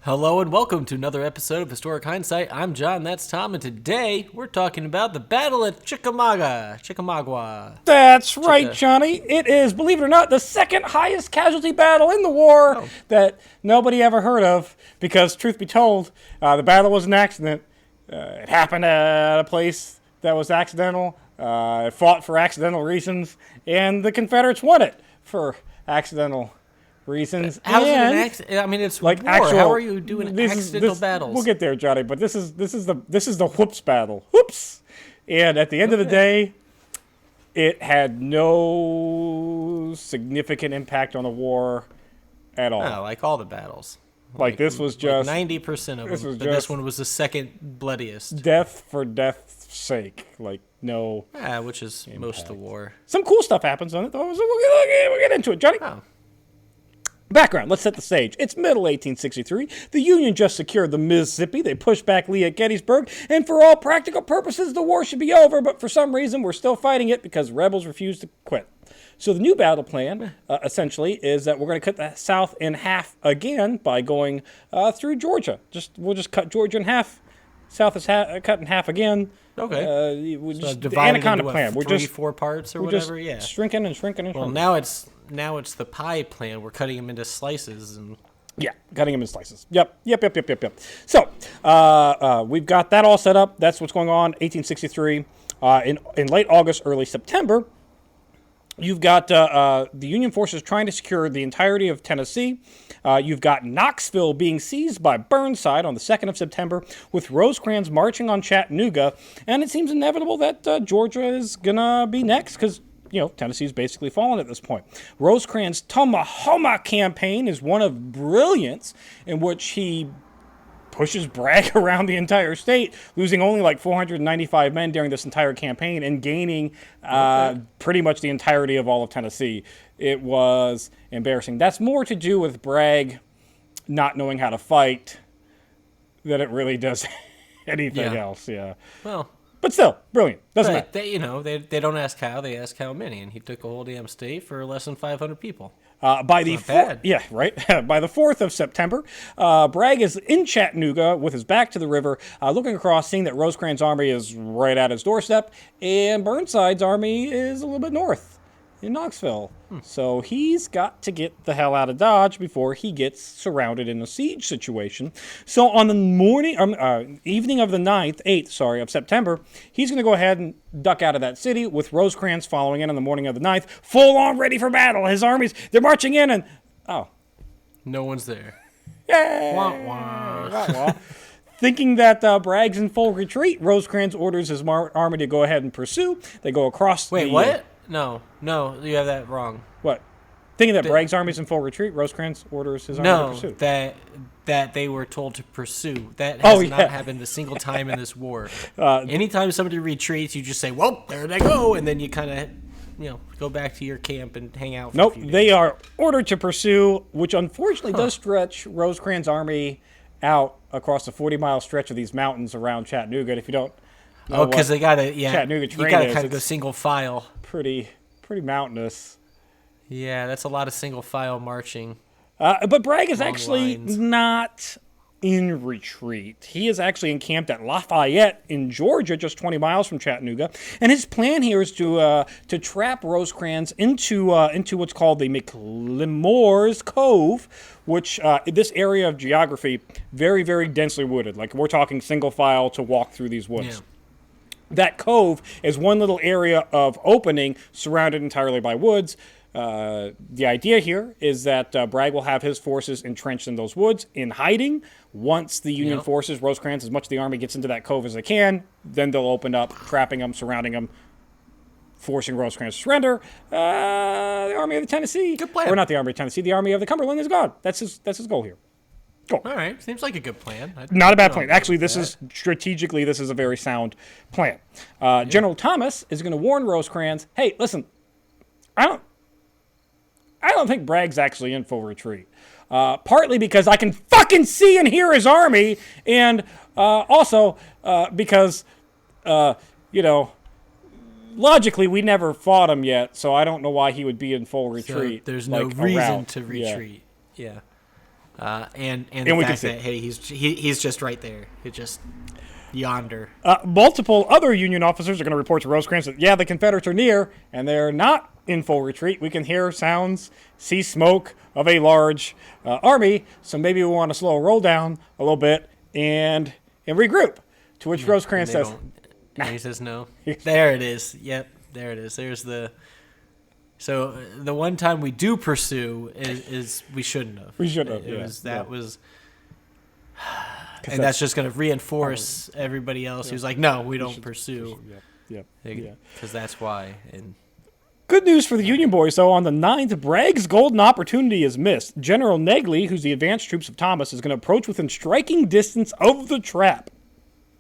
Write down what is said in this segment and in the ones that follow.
Hello and welcome to another episode of Historic Hindsight. I'm John, that's Tom, and today we're talking about the battle at Chickamauga. That's right, Johnny. It is, believe it or not, the second highest casualty battle in the war that nobody ever heard of because, truth be told, the battle was an accident. It happened at a place that was accidental. It fought for accidental reasons, and the Confederates won it for accidental reasons. How's it an accident? I mean, it's like war. Actual, how are you doing accidental battles? We'll get there, Johnny. But this is the whoops battle. Whoops! And at the end of the day, it had no significant impact on the war at all. No, like all the battles. Like this was just 90% of them. But this one was the second bloodiest. Death for death's sake. Like no. Which is impact. Most of the war. Some cool stuff happens on it though. We'll get into it, Johnny. Oh. Background, let's set the stage. It's middle 1863. The Union just secured the Mississippi. They pushed back Lee at Gettysburg, and for all practical purposes, the war should be over, but for some reason, we're still fighting it because rebels refuse to quit. So the new battle plan, essentially, is that we're going to cut the South in half again by going through Georgia. We'll just cut Georgia in half. South is cut in half again. Okay. The Anaconda plan. We're just 4 parts or whatever. Yeah. Shrinking and shrinking and shrinking. Well, now it's the pie plan. We're cutting them into slices and. Yeah, cutting them in slices. Yep. So we've got that all set up. That's what's going on. 1863. In late August, early September, you've got the Union forces trying to secure the entirety of Tennessee. You've got Knoxville being seized by Burnside on the 2nd of September, with Rosecrans marching on Chattanooga. And it seems inevitable that Georgia is going to be next because, Tennessee's basically fallen at this point. Rosecrans' Tullahoma campaign is one of brilliance in which he pushes Bragg around the entire state, losing only like 495 men during this entire campaign and gaining pretty much the entirety of all of Tennessee. It was embarrassing. That's more to do with Bragg not knowing how to fight than it really does anything else. Yeah. Well. But still, brilliant. Doesn't matter. They don't ask how, they ask how many, and he took a whole damn state for less than 500 people. By the 4th of September, Bragg is in Chattanooga with his back to the river, looking across, seeing that Rosecrans' army is right at his doorstep, and Burnside's army is a little bit north in Knoxville. So he's got to get the hell out of Dodge before he gets surrounded in a siege situation. So on the evening of the 8th of September, he's going to go ahead and duck out of that city with Rosecrans following in on the morning of the 9th, full on ready for battle. His armies, they're marching in and, no one's there. Yay! Wah, wah. Wah, wah. Thinking that Bragg's in full retreat, Rosecrans orders his army to go ahead and pursue. They go across Wait, what? No, you have that wrong. What? Thinking that Bragg's army's in full retreat, Rosecrans orders his army to pursue. That they were told to pursue. That has not happened a single time in this war. Anytime somebody retreats, you just say, well, there they go, and then you kind of, go back to your camp and hang out for a few days. They are ordered to pursue, which unfortunately does stretch Rosecrans' army out across a 40-mile stretch of these mountains around Chattanooga. And if you don't know because they got to, Chattanooga terrain you got to kind of go single file. Pretty mountainous. Yeah, that's a lot of single file marching. But Bragg is actually not in retreat. He is actually encamped at Lafayette in Georgia, just 20 miles from Chattanooga. And his plan here is to trap Rosecrans into what's called the McLemore's Cove, which this area of geography, very, very densely wooded. Like we're talking single file to walk through these woods. Yeah. That cove is one little area of opening surrounded entirely by woods. The idea here is that Bragg will have his forces entrenched in those woods in hiding. Once the Union forces, Rosecrans, as much of the army gets into that cove as they can, then they'll open up, trapping them, surrounding them, forcing Rosecrans to surrender. The Army of the Tennessee. Good plan. Or not the Army of Tennessee, the Army of the Cumberland is gone. That's his goal here. Cool. All right. Seems like a good plan. Not a bad plan. Actually, this is a very sound plan. General Thomas is going to warn Rosecrans, hey, listen, I don't think Bragg's actually in full retreat. Partly because I can fucking see and hear his army, and also because, logically, we never fought him yet, so I don't know why he would be in full retreat. So there's no reason to retreat. Yeah. and the fact that hey, he's just right there. It just yonder. Multiple other Union officers are going to report to Rosecrans that the Confederates are near, and they're not in full retreat. We can hear sounds, see smoke of a large army, so maybe we want to slow a roll down a little bit and regroup. To which Rosecrans says, and he says no. There it is. Yep, there it is. There's the. So the one time we do pursue is we shouldn't have. We shouldn't have. And that's just going to reinforce everybody else who's like, no, we don't pursue. Because that's why. And good news for the Union boys, though. On the 9th, Bragg's golden opportunity is missed. General Negley, who's the advanced troops of Thomas, is going to approach within striking distance of the trap.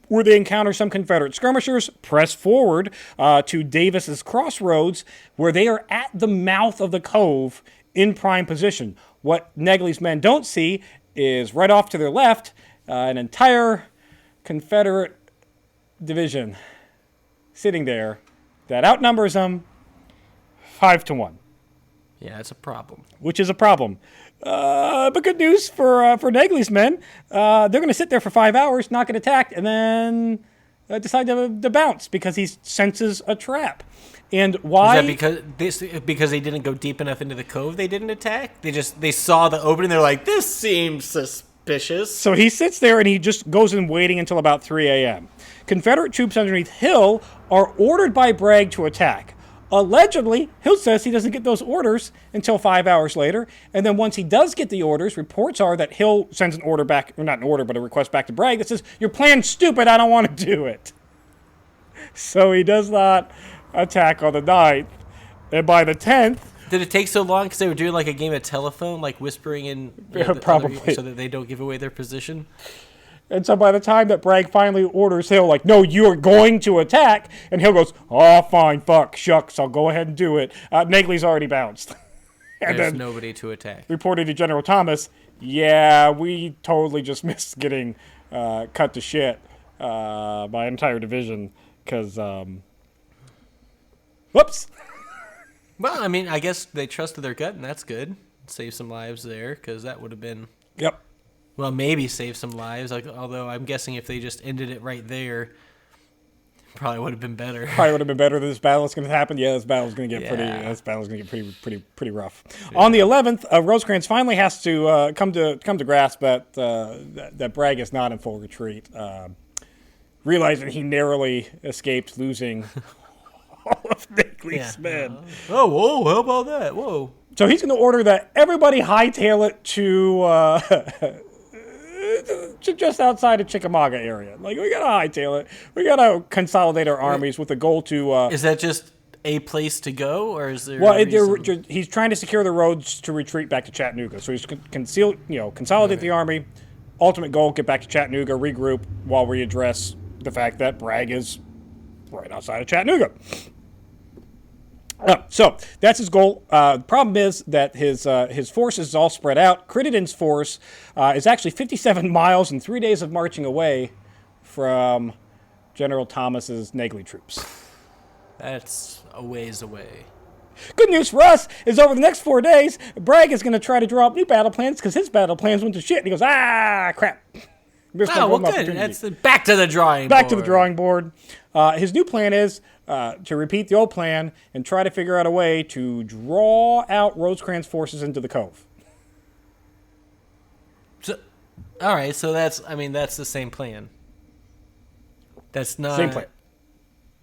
Where they encounter some Confederate skirmishers, press forward to Davis's Crossroads, where they are at the mouth of the cove in prime position. What Negley's men don't see is right off to their left, an entire Confederate division sitting there that outnumbers them 5-1. Yeah, it's a problem. Which is a problem. But good news for Negley's men. They're going to sit there for 5 hours, not get attacked, and then decide to bounce because he senses a trap. And why? Is that because they didn't go deep enough into the cove? They didn't attack. They saw the opening. They're like, this seems suspicious. So he sits there and he just goes in waiting until about 3 a.m. Confederate troops underneath Hill are ordered by Bragg to attack. Allegedly, Hill says he doesn't get those orders until 5 hours later. And then once he does get the orders, reports are that Hill sends an order back, or not an order, but a request back to Bragg that says, your plan's stupid, I don't want to do it. So he does not attack on the 9th. And by the 10th... Did it take so long because they were doing like a game of telephone, like whispering in probably so that they don't give away their position? And so by the time that Bragg finally orders Hill, like, no, you are going to attack, and Hill goes, oh, fine, fuck, shucks, I'll go ahead and do it. Negley's already bounced. And there's nobody to attack. Reported to General Thomas, yeah, we totally just missed getting cut to shit by an entire division, because, whoops. Well, I mean, I guess they trusted their gut, and that's good. Save some lives there, because that would have been... Yep. Well, maybe save some lives. Although I'm guessing if they just ended it right there, probably would have been better. Probably would have been better. This battle is going to happen. Yeah, this battle is going to get pretty rough. Yeah. On the 11th, Rosecrans finally has to come to grasp that Bragg is not in full retreat, realizing he narrowly escaped losing all of Negley's men. Oh, whoa! How about that? Whoa! So he's going to order that everybody hightail it to just outside of Chickamauga area. Like, we got to hightail it. We got to consolidate our armies with the goal to... is that just a place to go, or is there... Well, he's trying to secure the roads to retreat back to Chattanooga. So he's consolidate the army. Ultimate goal, get back to Chattanooga, regroup, while we address the fact that Bragg is right outside of Chattanooga. So that's his goal. The problem is that his force is all spread out. Crittenden's force is actually 57 miles and 3 days of marching away from General Thomas's Negley troops. That's a ways away. Good news for us is over the next 4 days, Bragg is going to try to draw up new battle plans because his battle plans went to shit. And he goes, crap. Well, good. That's back to the drawing board. Back to the drawing board. His new plan is to repeat the old plan and try to figure out a way to draw out Rosecrans' forces into the cove. So, all right, so that's the same plan. That's not... Same plan.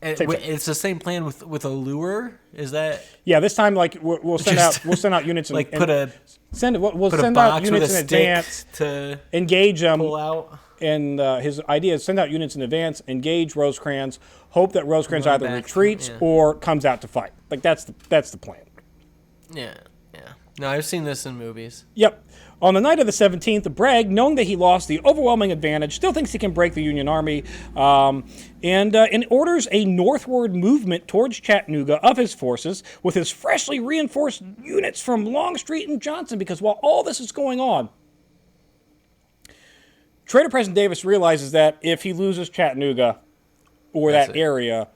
It's the same plan with a lure. Is that? Yeah, this time we'll send out units and we'll send out units in advance to engage them. Pull out. And his idea is send out units in advance, engage Rosecrans, hope that Rosecrans either retreats or comes out to fight. Like that's the plan. Yeah. No, I've seen this in movies. Yep. On the night of the 17th, Bragg, knowing that he lost the overwhelming advantage, still thinks he can break the Union Army, and orders a northward movement towards Chattanooga of his forces with his freshly reinforced units from Longstreet and Johnson, because while all this is going on, Trader President Davis realizes that if he loses Chattanooga or that area,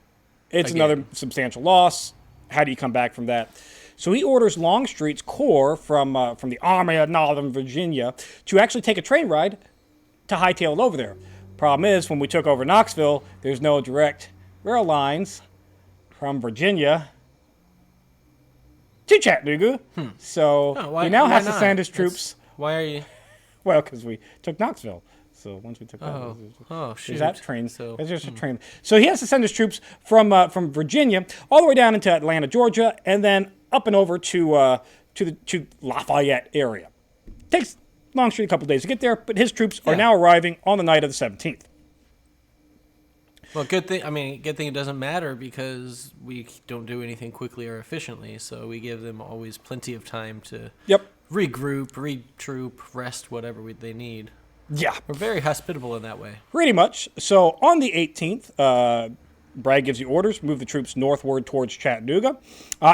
it's another substantial loss. How do you come back from that? So he orders Longstreet's corps from the Army of Northern Virginia to actually take a train ride to hightail it over there. Problem is, when we took over Knoxville, there's no direct rail lines from Virginia to Chattanooga. So he now has to send his troops. Why are you? Well, because we took Knoxville. So once we took shoot. That train. So it's just a train. So he has to send his troops from Virginia all the way down into Atlanta, Georgia, and then up and over to Lafayette area. Takes Longstreet a couple days to get there, but his troops are now arriving on the night of the 17th. Well, good thing it doesn't matter because we don't do anything quickly or efficiently, so we give them always plenty of time to regroup, retroop, rest, whatever they need. Yeah. We're very hospitable in that way. Pretty much. So on the 18th, Bragg gives the orders, move the troops northward towards Chattanooga.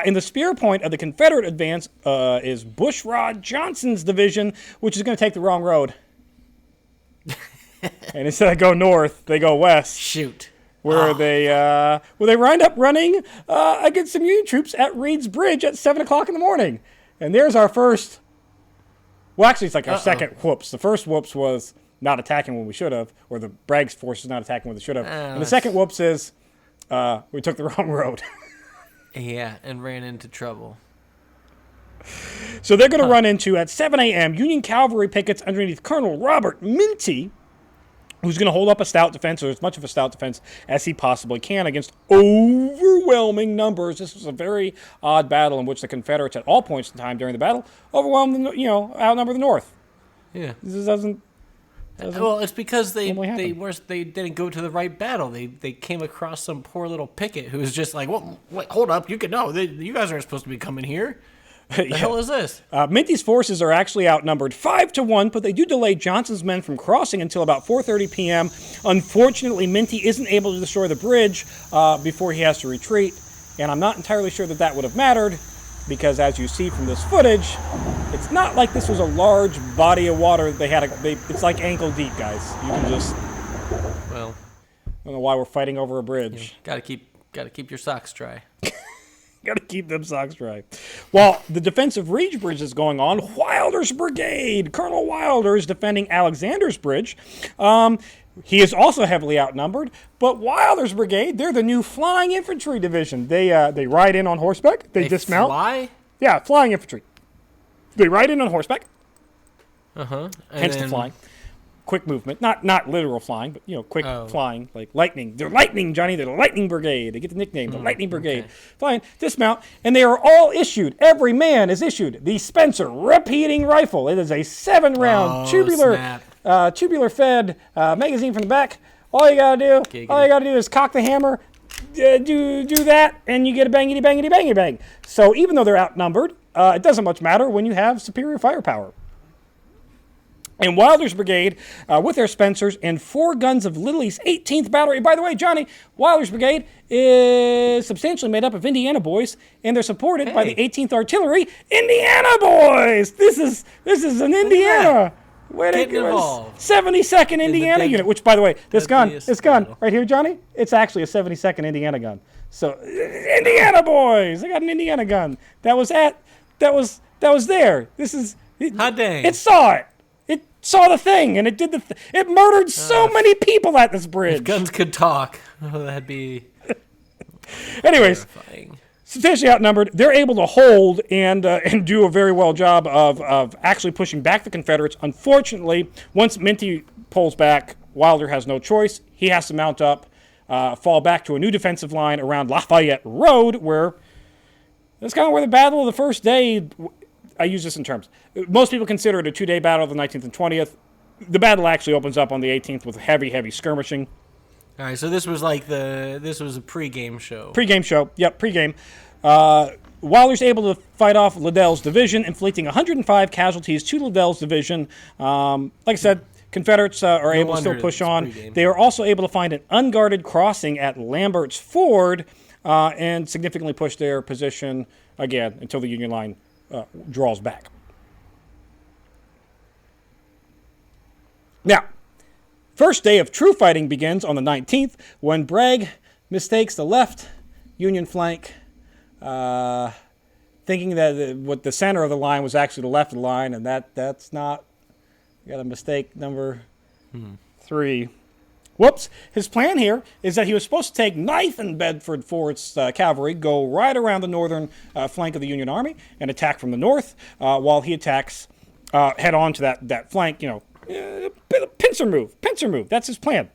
In the spear point of the Confederate advance is Bushrod Johnson's division, which is going to take the wrong road. And instead of go north, they go west. Shoot. Where they wind up running against some Union troops at Reed's Bridge at 7 o'clock in the morning. And there's our first... Well, actually, it's like our second whoops. The first whoops was not attacking when we should have, or the Bragg's force is not attacking when they should have. And the second whoops is we took the wrong road. Yeah, and ran into trouble. So they're going to run into, at 7 a.m., Union cavalry pickets underneath Colonel Robert Minty, who's going to hold up a stout defense, or as much of a stout defense as he possibly can, against overwhelming numbers. This was a very odd battle in which the Confederates, at all points in time during the battle, outnumber the North. Yeah. This doesn't well, it's because they didn't go to the right battle. They came across some poor little picket who was just like, well, wait, hold up, you guys aren't supposed to be coming here. What the hell is this? Minty's forces are actually outnumbered 5-1, but they do delay Johnson's men from crossing until about 4:30 p.m. Unfortunately, Minty isn't able to destroy the bridge before he has to retreat, and I'm not entirely sure that would have mattered, because as you see from this footage, it's not like this was a large body of water they had. It's like ankle deep, guys. You can just... Well... I don't know why we're fighting over a bridge. Gotta keep your socks dry. Got to keep them socks dry. While the defense of Reed's Bridge is going on, Wilder's brigade, Colonel Wilder, is defending Alexander's Bridge. He is also heavily outnumbered, but Wilder's brigade, they're the new flying infantry division. They ride in on horseback. They dismount. Fly? Yeah, flying infantry. They ride in on horseback. Hence the flying. Quick movement, not literal flying, but quick flying, like lightning. They're lightning, Johnny. They're the lightning brigade. They get the nickname, the lightning brigade. Okay. Flying, dismount, and they are all issued. Every man is issued the Spencer repeating rifle. It is a 7-round tubular fed magazine from the back. All you gotta do is cock the hammer, do that, and you get a bangity bangity bangity bang. So even though they're outnumbered, it doesn't much matter when you have superior firepower. And Wilder's brigade, with their Spencers and 4 guns of Lilly's 18th Battery. By the way, Johnny, Wilder's brigade is substantially made up of Indiana boys, and they're supported by the 18th Artillery. Indiana boys! This is an Indiana. Get involved. 72nd Indiana unit, which, by the way, this gun right here, Johnny, it's actually a 72nd Indiana gun. So, Indiana boys! I got an Indiana gun. That was there. This is... Hot dang. It saw it. It saw the thing, and it did it murdered so many people at this bridge. If guns could talk, that'd be... Anyways, terrifying. Substantially outnumbered, they're able to hold and do a very well job of actually pushing back the Confederates. Unfortunately, once Minty pulls back, Wilder has no choice. He has to mount up, fall back to a new defensive line around Lafayette Road, where that's kind of where the battle of the first day... I use this in terms. Most people consider it a 2-day battle, the 19th and 20th. The battle actually opens up on the 18th with heavy skirmishing. All right, so this was a pregame show. Pregame show, yep, pregame. Wilder's able to fight off Liddell's division, inflicting 105 casualties to Liddell's division. Like I said, Confederates are able to still push on. They are also able to find an unguarded crossing at Lambert's Ford and significantly push their position again until the Union line draws back. Now, first day of true fighting begins on the 19th when Bragg mistakes the left Union flank thinking that what the center of the line was actually the left of the line, and that's not. You got a mistake number 3. Whoops. His plan here is that he was supposed to take 9th and Bedford Forrest's cavalry, go right around the northern flank of the Union Army, and attack from the north, while he attacks head on to that flank, pincer move. That's his plan.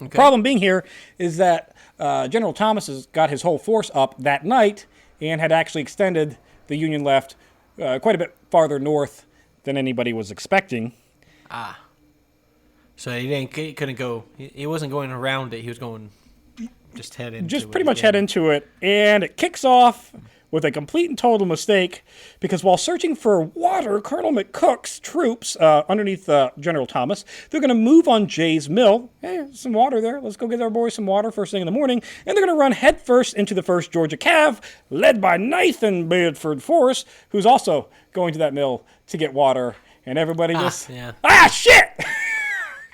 Okay. Problem being here is that General Thomas has got his whole force up that night and had actually extended the Union left quite a bit farther north than anybody was expecting. So he couldn't go. He wasn't going around it. He was going just head into it. Just pretty much head into it, and it kicks off with a complete and total mistake, because while searching for water, Colonel McCook's troops underneath General Thomas, they're going to move on Jay's Mill. Hey, some water there. Let's go get our boys some water first thing in the morning. And they're going to run headfirst into the 1st Georgia Cav, led by Nathan Bedford Forrest, who's also going to that mill to get water. And everybody shit!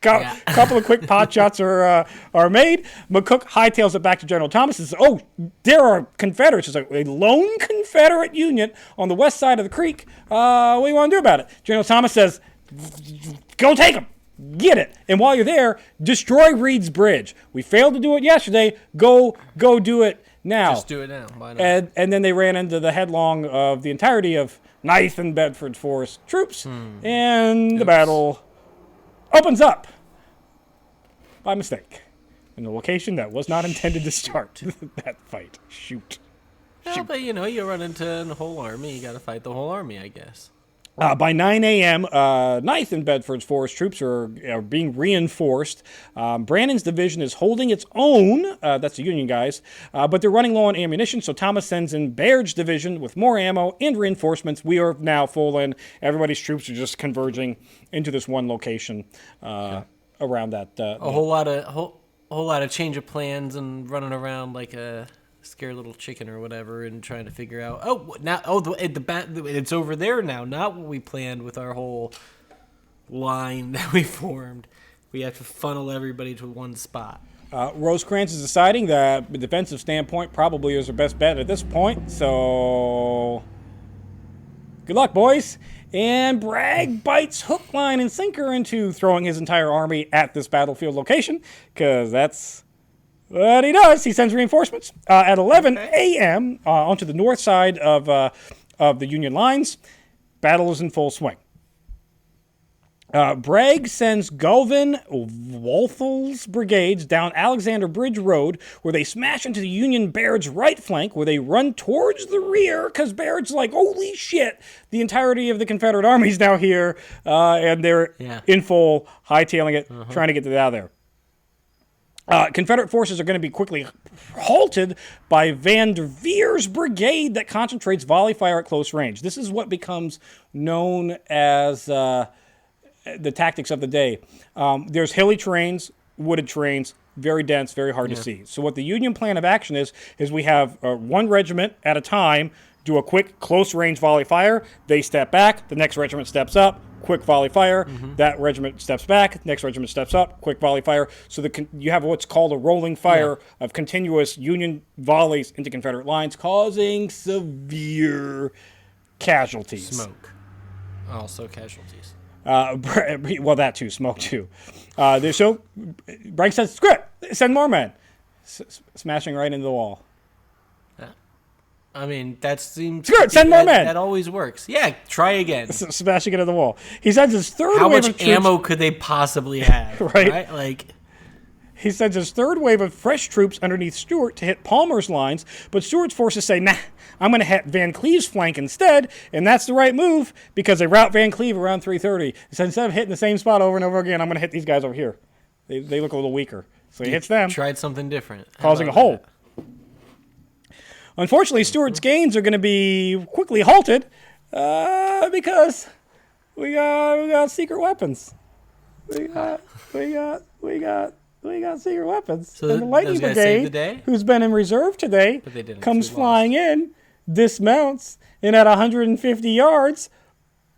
Couple of quick pot shots are made. McCook hightails it back to General Thomas and says, "Oh, there are Confederates." It's like a lone Confederate Union on the west side of the creek. What do you want to do about it? General Thomas says, "Go take them. Get it. And while you're there, destroy Reed's Bridge. We failed to do it yesterday. Go do it now." Just do it now. Why not? And then they ran into the headlong of the entirety of 9th and Bedford Forrest troops, and the battle opens up by mistake in a location that was not intended to start that fight. Shoot. Yeah, but you run into the whole army. You got to fight the whole army, I guess. By 9 a.m., 9th and Bedford Forrest troops are being reinforced. Brannan's division is holding its own. That's the Union guys. But they're running low on ammunition, so Thomas sends in Baird's division with more ammo and reinforcements. We are now full in. Everybody's troops are just converging into this one location around that. A whole lot of change of plans and running around like a scared little chicken or whatever, and trying to figure out. It's over there now. Not what we planned with our whole line that we formed. We have to funnel everybody to one spot. Rosecrans is deciding that the defensive standpoint probably is their best bet at this point. So, good luck, boys. And Bragg bites hook, line, and sinker into throwing his entire army at this battlefield location, because that's what he does. He sends reinforcements at 11 a.m. Onto the north side of the Union lines. Battle is in full swing. Bragg sends Galvin Walthel's brigades down Alexander Bridge Road, where they smash into the Union Baird's right flank, where they run towards the rear, because Baird's like, holy shit, the entirety of the Confederate army's now here, and they're in full, hightailing it, trying to get out of there. Confederate forces are going to be quickly halted by Van der Veer's brigade that concentrates volley fire at close range. This is what becomes known as the tactics of the day. There's hilly terrains, wooded terrains, very dense, very hard to see. So what the Union plan of action is we have one regiment at a time do a quick close-range volley fire. They step back. The next regiment steps up. Quick volley fire. That regiment steps back. Next regiment steps up. Quick volley fire. So you have what's called a rolling fire of continuous Union volleys into Confederate lines, causing severe casualties. Smoke. Also casualties. Well, that too. Smoke too. So Bragg says, screw it. Send more men. Smashing right into the wall. I mean, that seems... Screw it, send more men. That always works. Yeah, try again. Smashing into the wall. He sends his third How wave much of troops... ammo could they possibly have? right? Like... He sends his third wave of fresh troops underneath Stuart to hit Palmer's lines, but Stuart's forces say, nah, I'm going to hit Van Cleve's flank instead, and that's the right move, because they rout Van Cleve around 3:30. So instead of hitting the same spot over and over again, I'm going to hit these guys over here. They look a little weaker. So he hits them. Tried something different. Causing a hole. Unfortunately, Stuart's gains are going to be quickly halted because we got secret weapons. We got secret weapons. So and the Lightning Brigade, who's been in reserve today, comes flying in, dismounts, and at 150 yards,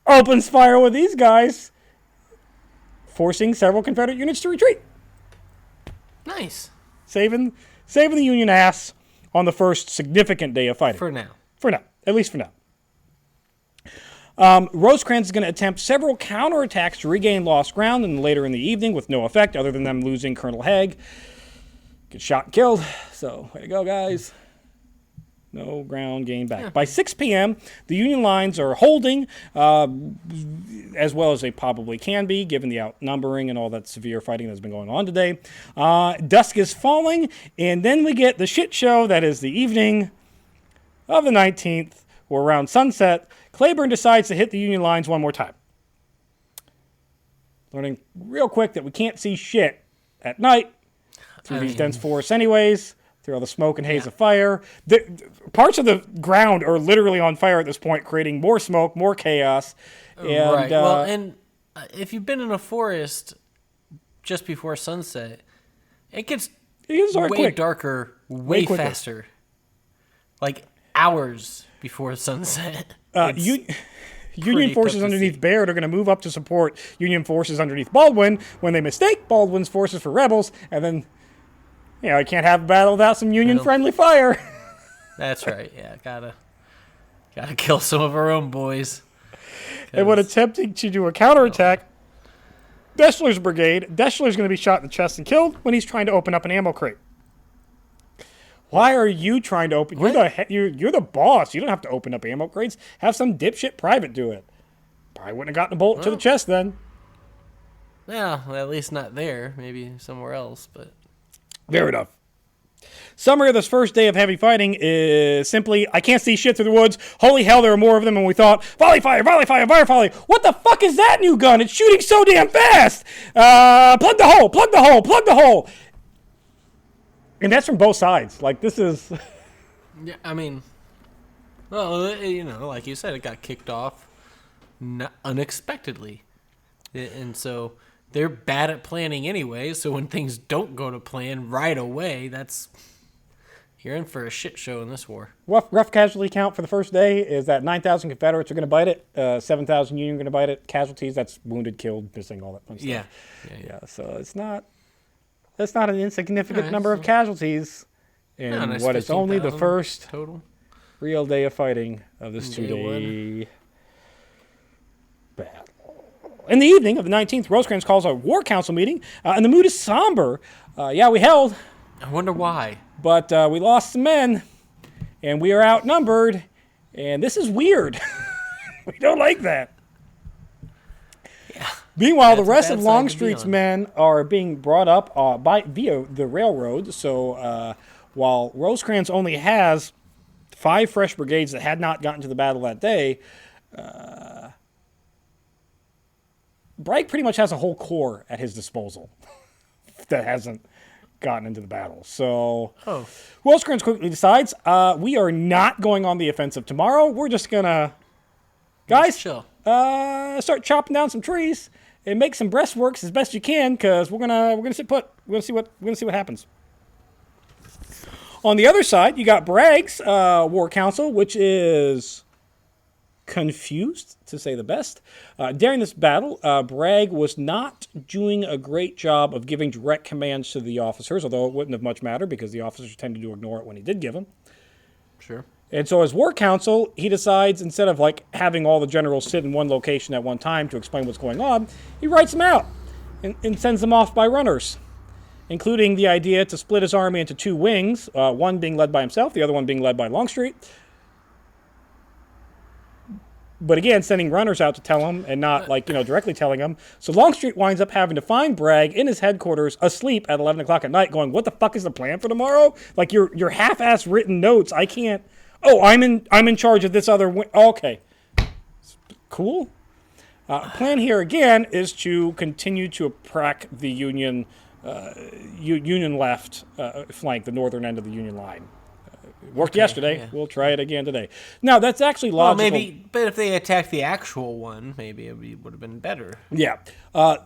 opens fire with these guys, forcing several Confederate units to retreat. Nice. Saving the Union ass on the first significant day of fighting. For now. at least for now. Rosecrans is going to attempt several counterattacks to regain lost ground and later in the evening with no effect other than them losing Colonel Haig. Get shot and killed. So, way to go, guys. No ground gained back. Yeah. By 6 p.m., the Union lines are holding, as well as they probably can be, given the outnumbering and all that severe fighting that's been going on today. Dusk is falling, and then we get the shit show that is the evening of the 19th, or around sunset. Claiborne decides to hit the Union lines one more time. Learning real quick that we can't see shit at night through these dense forests anyways, through all the smoke and haze of fire. Parts of the ground are literally on fire at this point, creating more smoke, more chaos. And, right. Well, and if you've been in a forest just before sunset, it gets way darker, way faster. Like hours before sunset. Union forces underneath Baird are going to move up to support Union forces underneath Baldwin when they mistake Baldwin's forces for rebels, and then, you can't have a battle without some Union-friendly fire. That's right. Yeah, gotta kill some of our own boys. And when attempting to do a counterattack, Deschler's brigade, Deschler's going to be shot in the chest and killed when he's trying to open up an ammo crate. Why are you trying to open? You're the boss. You don't have to open up ammo crates. Have some dipshit private do it. Probably wouldn't have gotten a bullet to the chest then. Yeah, well, at least not there. Maybe somewhere else, but... Fair enough. Summary of this first day of heavy fighting is simply, I can't see shit through the woods. Holy hell, there are more of them than we thought. Volley fire, volley fire, fire volley. What the fuck is that new gun? It's shooting so damn fast. Plug the hole, plug the hole, plug the hole. And that's from both sides. Like, this is... Yeah, I mean... Well, like you said, it got kicked off unexpectedly. And so they're bad at planning anyway, so when things don't go to plan right away, you're in for a shit show in this war. Rough casualty count for the first day is that 9,000 Confederates are going to bite it, 7,000 Union are going to bite it. Casualties, that's wounded, killed, missing, all that fun stuff. Yeah, so it's not... That's not an insignificant number of casualties in what is only the first total real day of fighting of this 2-day battle. In the evening of the 19th, Rosecrans calls a war council meeting, and the mood is somber. We held. I wonder why. But we lost some men, and we are outnumbered, and this is weird. We don't like that. Meanwhile, the rest of Longstreet's men are being brought up via the railroad. So while Rosecrans only has 5 fresh brigades that had not gotten to the battle that day, Bragg pretty much has a whole corps at his disposal that hasn't gotten into the battle. So Rosecrans quickly decides, we are not going on the offensive tomorrow. We're just going to, guys, chill. Start chopping down some trees and make some breastworks as best you can, because we're gonna sit put. We're gonna see what happens. On the other side, you got Bragg's war council, which is confused, to say the best. During this battle, Bragg was not doing a great job of giving direct commands to the officers, although it wouldn't have much mattered because the officers tended to ignore it when he did give them. Sure. And so as war council, he decides, instead of having all the generals sit in one location at one time to explain what's going on, he writes them out and sends them off by runners, including the idea to split his army into 2 wings, one being led by himself, the other one being led by Longstreet. But again, sending runners out to tell him and not directly telling him. So Longstreet winds up having to find Bragg in his headquarters asleep at 11 o'clock at night going, what the fuck is the plan for tomorrow? Like your half-ass written notes, I can't... Oh, I'm in charge of this other... Okay. Cool. Plan here, again, is to continue to crack the Union left flank, the northern end of the Union line. Worked yesterday. Yeah. We'll try it again today. Now, that's actually logical. Well, but if they attacked the actual one, maybe it would have been better. Yeah.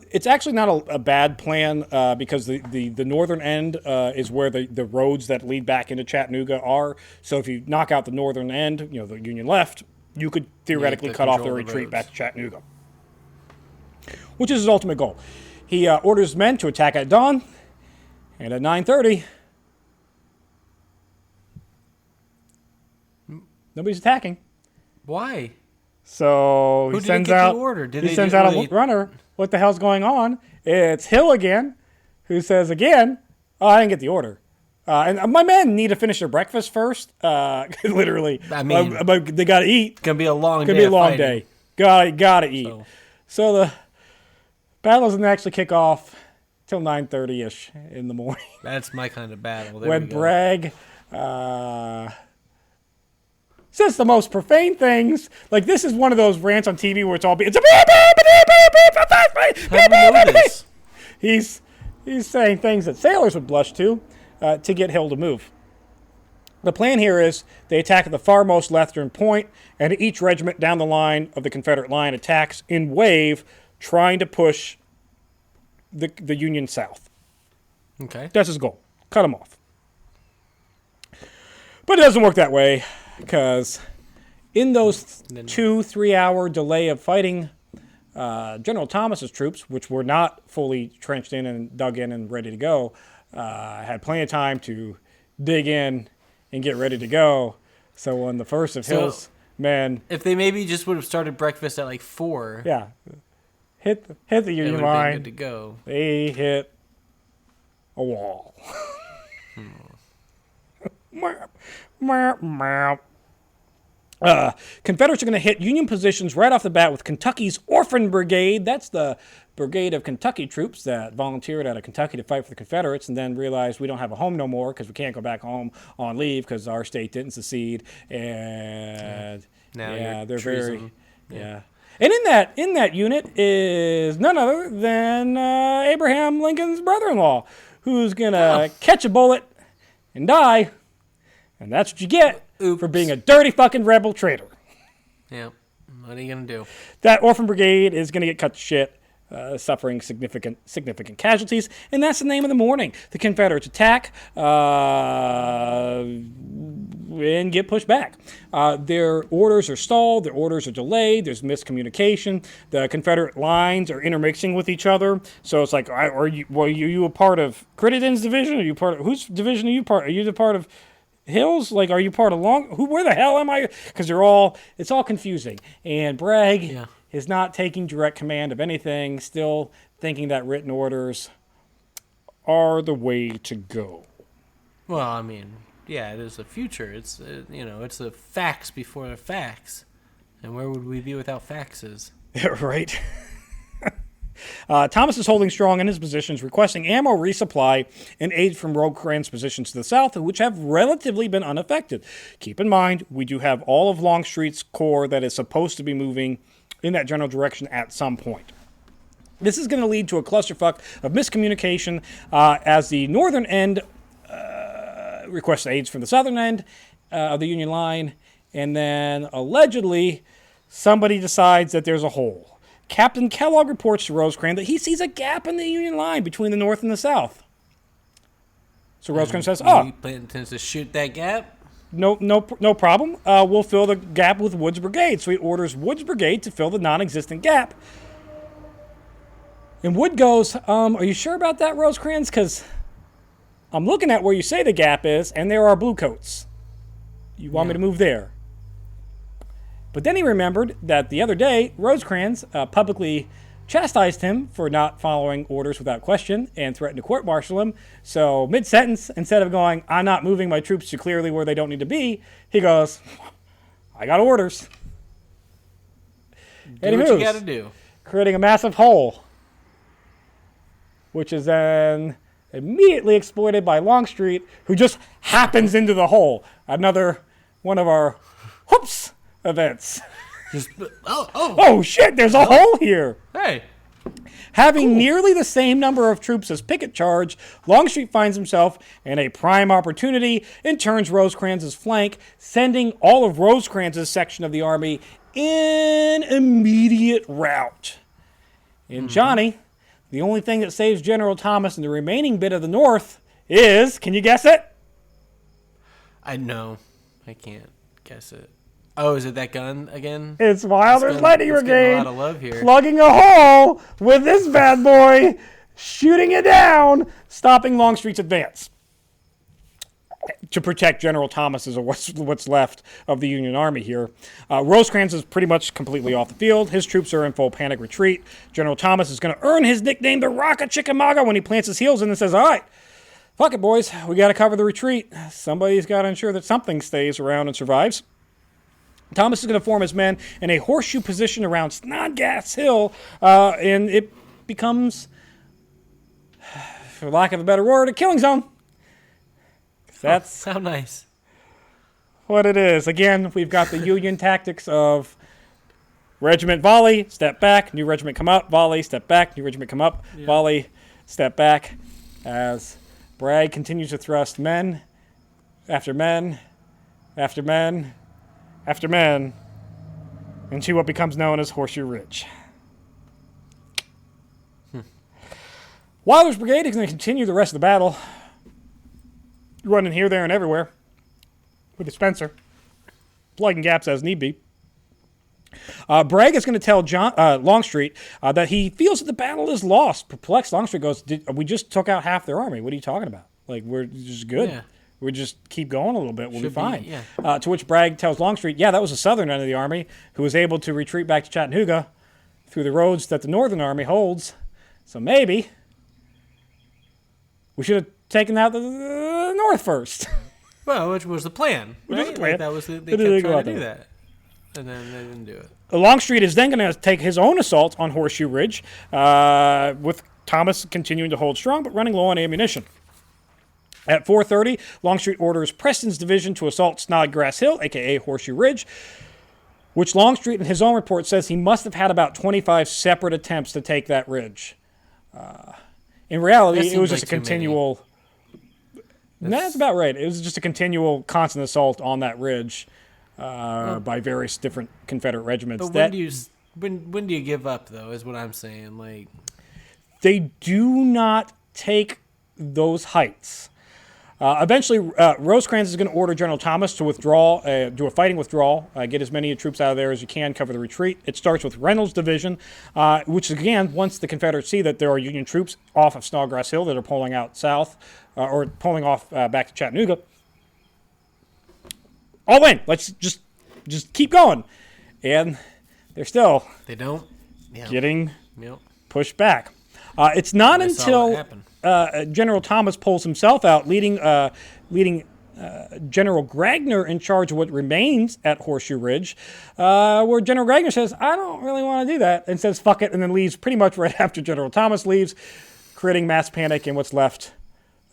It's actually not a bad plan because the northern end is where the roads that lead back into Chattanooga are. So if you knock out the northern end, the Union left, you could theoretically cut off their retreat back to Chattanooga, which is his ultimate goal. He orders men to attack at dawn, and at 9:30... nobody's attacking. Why? So Who he sends get out the order? he sends out a runner. What the hell's going on? It's Hill again, who says again, "Oh, I didn't get the order." And my men need to finish their breakfast first. Literally, I mean, they got to eat. It's gonna be a long. Gonna be a long day. Gotta eat. So the battle doesn't actually kick off till 9:30ish in the morning. That's my kind of battle. When Bragg says the most profane things. Like, this is one of those rants on TV where it's all it's a How do we know this? He's saying things that sailors would blush to get Hill to move. The plan here is they attack at the farmost leftern point, and each regiment down the line of the Confederate line attacks in wave, trying to push the Union south. Okay. That's his goal. Cut them off. But it doesn't work that way, because in those 2-3 hour delay of fighting, General Thomas's troops, which were not fully trenched in and dug in and ready to go, had plenty of time to dig in and get ready to go. So when the first of Hill's men... If they maybe just would have started breakfast at like 4... Yeah. Hit the Union line. Good to go. They hit a wall. Confederates are going to hit Union positions right off the bat with Kentucky's Orphan Brigade. That's the brigade of Kentucky troops that volunteered out of Kentucky to fight for the Confederates and then realized we don't have a home no more because we can't go back home on leave because our state didn't secede. And they're treason. very... And in that unit is none other than Abraham Lincoln's brother-in-law, who's going to catch a bullet and die. And that's what you get for being a dirty fucking rebel traitor. Yeah. What are you going to do? That Orphan Brigade is going to get cut to shit, suffering significant casualties. And that's the name of the morning. The Confederates attack and get pushed back. Their orders are stalled. Their orders are delayed. There's miscommunication. The Confederate lines are intermixing with each other. So it's like, are you a part of Crittenden's division? Are you part of... Whose division are you part? Are you the part of... Hills? Like, are you part of where the hell am I? Because it's all confusing. And Bragg is not taking direct command of anything, still thinking that written orders are the way to go. Well, I mean, yeah, it is the future. It's, it's the facts before the facts. And where would we be without faxes? Right. Thomas is holding strong in his positions, requesting ammo resupply and aid from Rosecrans' positions to the south, which have relatively been unaffected. Keep in mind, we do have all of Longstreet's corps that is supposed to be moving in that general direction at some point. This is going to lead to a clusterfuck of miscommunication as the northern end requests aids from the southern end of the Union line, and then allegedly somebody decides that there's a hole. Captain Kellogg reports to Rosecrans that he sees a gap in the Union line between the North and the South. So Rosecrans says, He intends to shoot that gap? No problem. We'll fill the gap with Wood's brigade. So he orders Wood's brigade to fill the non-existent gap. And Wood goes, are you sure about that, Rosecrans? Because I'm looking at where you say the gap is, and there are bluecoats. You want me to move there? But then he remembered that the other day, Rosecrans publicly chastised him for not following orders without question and threatened to court-martial him. So mid-sentence, instead of going, I'm not moving my troops to clearly where they don't need to be, he goes, I got orders. Do what you got to do. Creating a massive hole, which is then immediately exploited by Longstreet, who just happens into the hole. Another one of our whoops events. Oh shit, there's a hole here. Hey. Having nearly the same number of troops as Pickett charged, Longstreet finds himself in a prime opportunity and turns Rosecrans' flank, sending all of Rosecrans' section of the army in immediate rout. And Johnny, the only thing that saves General Thomas and the remaining bit of the North is, can you guess it? I can't guess it. Oh, is it that gun again? It's Wilder's Lightning Brigade, a lot of love here. Plugging a hole with this bad boy, shooting it down, stopping Longstreet's advance. to protect General Thomas is what's left of the Union Army here. Rosecrans is pretty much completely off the field. His troops are in full panic retreat. General Thomas is going to earn his nickname, the Rock of Chickamauga, when he plants his heels in and says, all right, fuck it, boys. We got to cover the retreat. Somebody's got to ensure that something stays around and survives. Thomas is going to form his men in a horseshoe position around Snodgrass Hill, and it becomes, for lack of a better word, a killing zone. That's how nice. What it is. Again, we've got the Union tactics of regiment volley, step back, new regiment come up, volley, step back, new regiment come up, volley, step back, as Bragg continues to thrust men after men after men after men into what becomes known as Horseshoe Ridge. Wilder's brigade is going to continue the rest of the battle, running here, there, and everywhere with the Spencer, plugging gaps as need be. Bragg is going to tell Longstreet that he feels that the battle is lost. Perplexed, Longstreet goes, we just took out half their army. What are you talking about? Like, we're just good. Yeah. We just keep going a little bit. We'll be fine. To which Bragg tells Longstreet, yeah, that was the southern end of the army who was able to retreat back to Chattanooga through the roads that the northern army holds. So maybe we should have taken out the north first. Well, which was the plan. Right? Which was the plan. Like that was they kept trying to do that. And then they didn't do it. Longstreet is then going to take his own assault on Horseshoe Ridge, with Thomas continuing to hold strong but running low on ammunition. At 4:30, Longstreet orders Preston's division to assault Snodgrass Hill, a.k.a. Horseshoe Ridge, which Longstreet in his own report says he must have had about 25 separate attempts to take that ridge. In reality, it was just a continual... That's about right. It was just a continual, constant assault on that ridge by various different Confederate regiments. But when do you give up, though, is what I'm saying. Like, they do not take those heights. Eventually, Rosecrans is going to order General Thomas to withdraw, do a fighting withdrawal, get as many troops out of there as you can, cover the retreat. It starts with Reynolds' division, which again, once the Confederates see that there are Union troops off of Snodgrass Hill that are pulling out south, or pulling off back to Chattanooga, all in. Let's just keep going. And they're still getting pushed back. It's not until General Thomas pulls himself out, leading General Gragner in charge of what remains at Horseshoe Ridge, where General Gragner says, I don't really want to do that, and says, fuck it, and then leaves pretty much right after General Thomas leaves, creating mass panic in what's left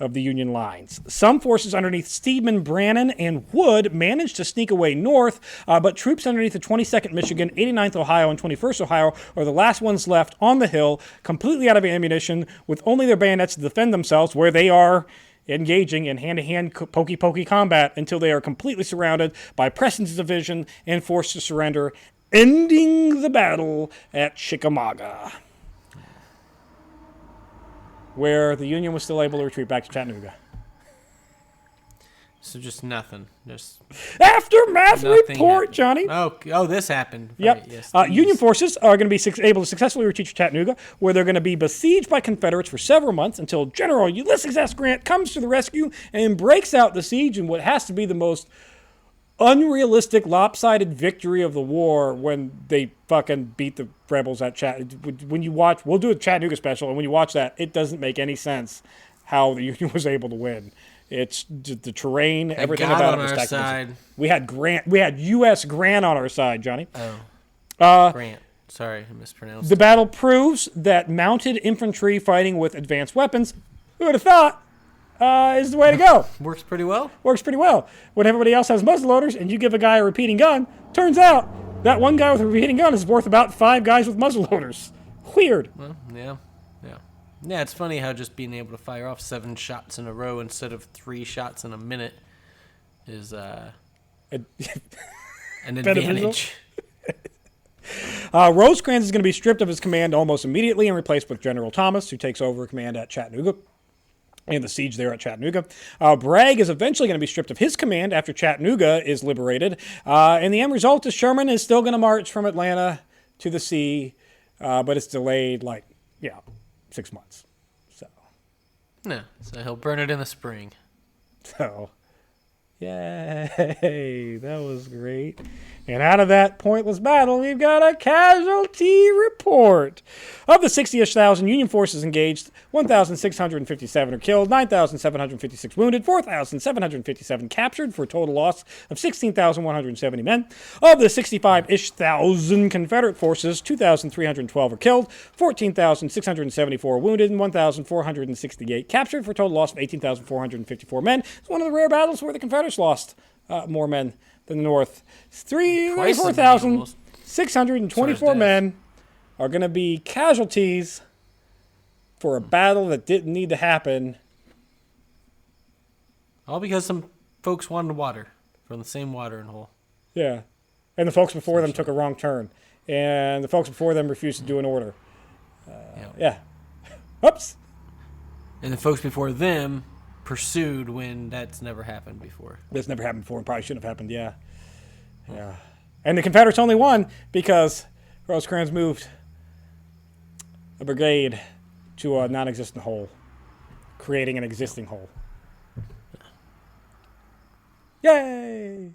of the Union lines. Some forces underneath Steedman, Brannan, and Wood managed to sneak away north, but troops underneath the 22nd Michigan, 89th Ohio, and 21st Ohio are the last ones left on the hill, completely out of ammunition, with only their bayonets to defend themselves, where they are engaging in hand-to-hand pokey-pokey combat until they are completely surrounded by Preston's division and forced to surrender, ending the battle at Chickamauga, where the Union was still able to retreat back to Chattanooga. So just nothing. Just aftermath report, Johnny. Oh, this happened. Yep. Right, yes, Union forces are going to be able to successfully retreat to Chattanooga, where they're going to be besieged by Confederates for several months until General Ulysses S. Grant comes to the rescue and breaks out the siege in what has to be the most unrealistic, lopsided victory of the war, when they fucking beat the rebels at when you watch, we'll do a Chattanooga special, and when you watch that, it doesn't make any sense how the Union was able to win. It's the terrain, everything about it was technical. We had U.S. Grant on our side, Johnny. Grant. Sorry, I mispronounced. The battle proves that mounted infantry fighting with advanced weapons, who would have thought, is the way to go. Works pretty well. When everybody else has muzzleloaders and you give a guy a repeating gun, turns out that one guy with a repeating gun is worth about 5 guys with muzzleloaders. Weird. Well, yeah, it's funny how just being able to fire off 7 shots in a row instead of 3 shots in a minute is an advantage. Rosecrans is going to be stripped of his command almost immediately and replaced with General Thomas, who takes over command at Chattanooga and the siege there at Chattanooga. Bragg is eventually going to be stripped of his command after Chattanooga is liberated. And the end result is Sherman is still going to march from Atlanta to the sea, but it's delayed 6 months. So he'll burn it in the spring. So Yay, that was great. And out of that pointless battle, we've got a casualty report. Of the 60-ish thousand Union forces engaged, 1,657 are killed, 9,756 wounded, 4,757 captured, for a total loss of 16,170 men. Of the 65-ish thousand Confederate forces, 2,312 are killed, 14,674 wounded, and 1,468 captured, for a total loss of 18,454 men. It's one of the rare battles where the Confederates lost more men than the North. 4,624 men are going to be casualties for a battle that didn't need to happen. All because some folks wanted water from the same watering hole. Yeah. And the folks before them took a wrong turn. And the folks before them refused to do an order. Yeah. Oops. And the folks before them pursued when that's never happened before. That's never happened before and probably shouldn't have happened, yeah. Yeah. And the Confederates only won because Rosecrans moved a brigade to a non-existent hole, creating an existing hole. Yay!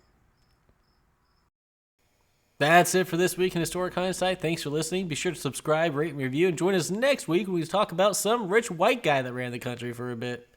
That's it for this week in Historic Hindsight. Thanks for listening. Be sure to subscribe, rate, and review, and join us next week when we talk about some rich white guy that ran the country for a bit.